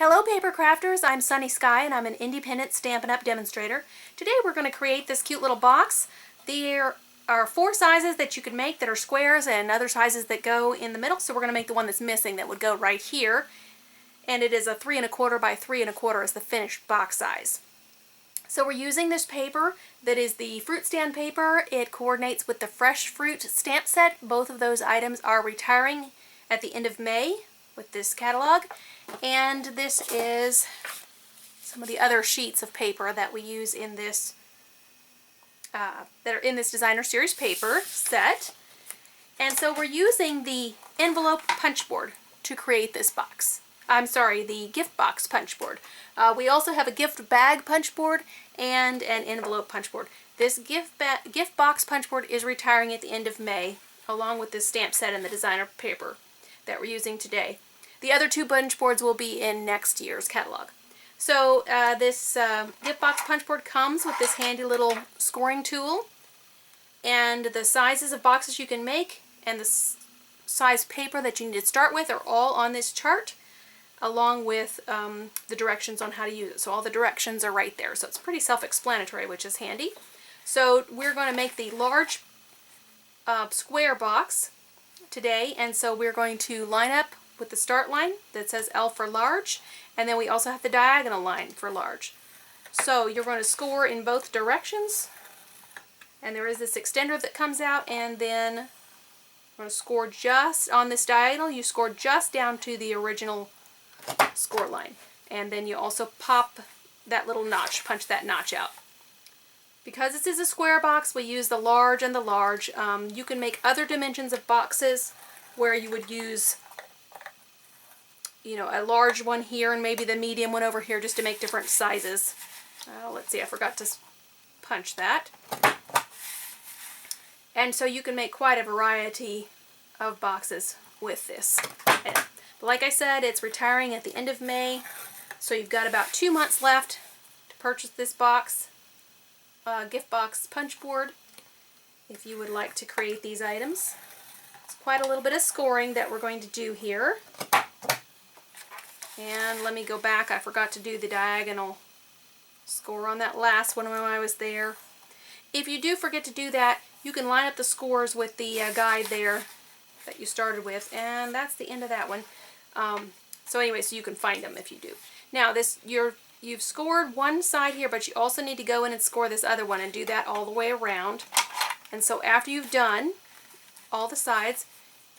Hello paper crafters, I'm Sunny Sky and I'm an independent Stampin' Up! Demonstrator. Today we're going to create this cute little box. There are 4 sizes that you can make that are squares and other sizes that go in the middle, so we're going to make the one that's missing that would go right here. And it is a 3 1/4 by 3 1/4 as the finished box size. So we're using this paper that is the fruit stand paper. It coordinates with the fresh fruit stamp set. Both of those items are retiring at the end of May with this catalog. And this is some of the other sheets of paper that we use in this, that are in this designer series paper set. And so we're using the envelope punch board to create this box. I'm sorry, the gift box punch board. We also have a gift bag punch board and an envelope punch board. This gift box punch board is retiring at the end of May, along with this stamp set and the designer paper that we're using today. The other 2 punch boards will be in next year's catalog. So this gift box punch board comes with this handy little scoring tool, and the sizes of boxes you can make and the size paper that you need to start with are all on this chart, along with the directions on how to use it. So all the directions are right there. So it's pretty self-explanatory, which is handy. So we're going to make the large square box today, and so we're going to line up with the start line that says L for large, and then we also have the diagonal line for large. So you're going to score in both directions, and there is this extender that comes out, and then we're going to score just on this diagonal. You score just down to the original score line, and then you also pop that little notch, punch that notch out. Because this is a square box, we use the large and the large. You can make other dimensions of boxes where you would use, you know, a large one here and maybe the medium one over here, just to make different sizes. Let's see, I forgot to punch that. And so you can make quite a variety of boxes with this. But like I said, it's retiring at the end of May, so you've got about 2 months left to purchase this box, gift box punch board, if you would like to create these items. It's quite a little bit of scoring that we're going to do here. And let me go back, I forgot to do the diagonal score on that last one when I was there. If you do forget to do that, you can line up the scores with the guide there that you started with, and that's the end of that one. So anyway, so you can find them if you do. Now this, you've scored one side here, but you also need to go in and score this other one and do that all the way around. And so after you've done all the sides,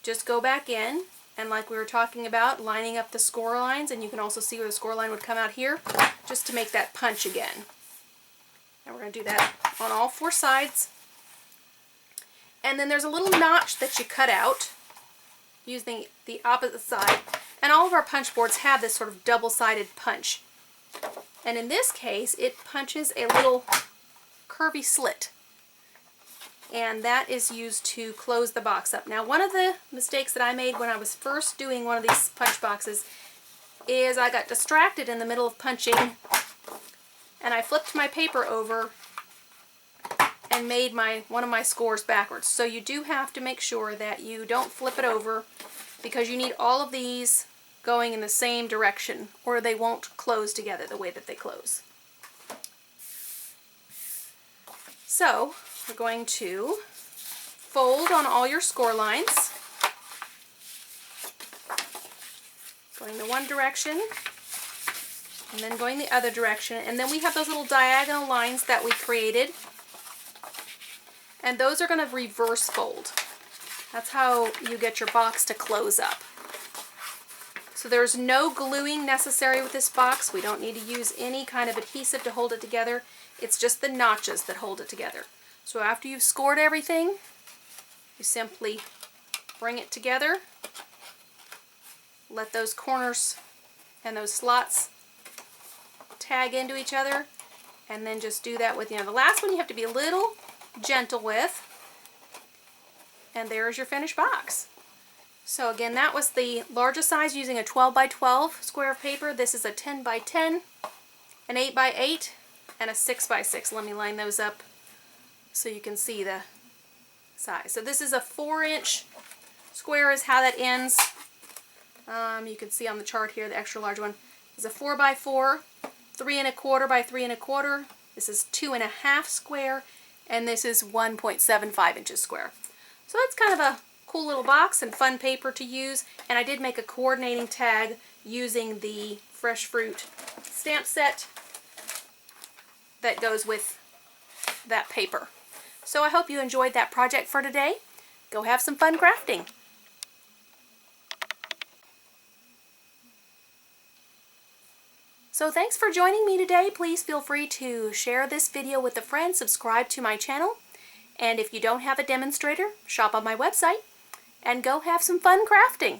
just go back in, and like we were talking about, lining up the score lines, and you can also see where the score line would come out here, just to make that punch again. And we're going to do that on all 4 sides. And then there's a little notch that you cut out using the opposite side. And all of our punch boards have this sort of double-sided punch. And in this case, it punches a little curvy slit. And that is used to close the box up. Now, one of the mistakes that I made when I was first doing one of these punch boxes is I got distracted in the middle of punching, and I flipped my paper over and made one of my scores backwards. So you do have to make sure that you don't flip it over, because you need all of these going in the same direction, or they won't close together the way that they close. So we're going to fold on all your score lines, going the one direction and then going the other direction, and then we have those little diagonal lines that we created, and those are going to reverse fold. That's how you get your box to close up. So there's no gluing necessary with this box. We don't need to use any kind of adhesive to hold it together. It's just the notches that hold it together. So after you've scored everything, you simply bring it together, let those corners and those slots tag into each other, and then just do that with, you know, the last one you have to be a little gentle with, and there's your finished box. So again, that was the largest size using a 12 by 12 square of paper. This is a 10 by 10, an 8 by 8, and a 6 by 6. Let me line those up so you can see the size. So this is a 4-inch square is how that ends. You can see on the chart here the extra large one. is a 4x4, 3 1/4 by 3 1/4. This is 2 1/2 square, and this is 1.75 inches square. So that's kind of a cool little box and fun paper to use, and I did make a coordinating tag using the fresh fruit stamp set that goes with that paper. So I hope you enjoyed that project for today. Go have some fun crafting. So thanks for joining me today. Please feel free to share this video with a friend, subscribe to my channel, and if you don't have a demonstrator, shop on my website and go have some fun crafting.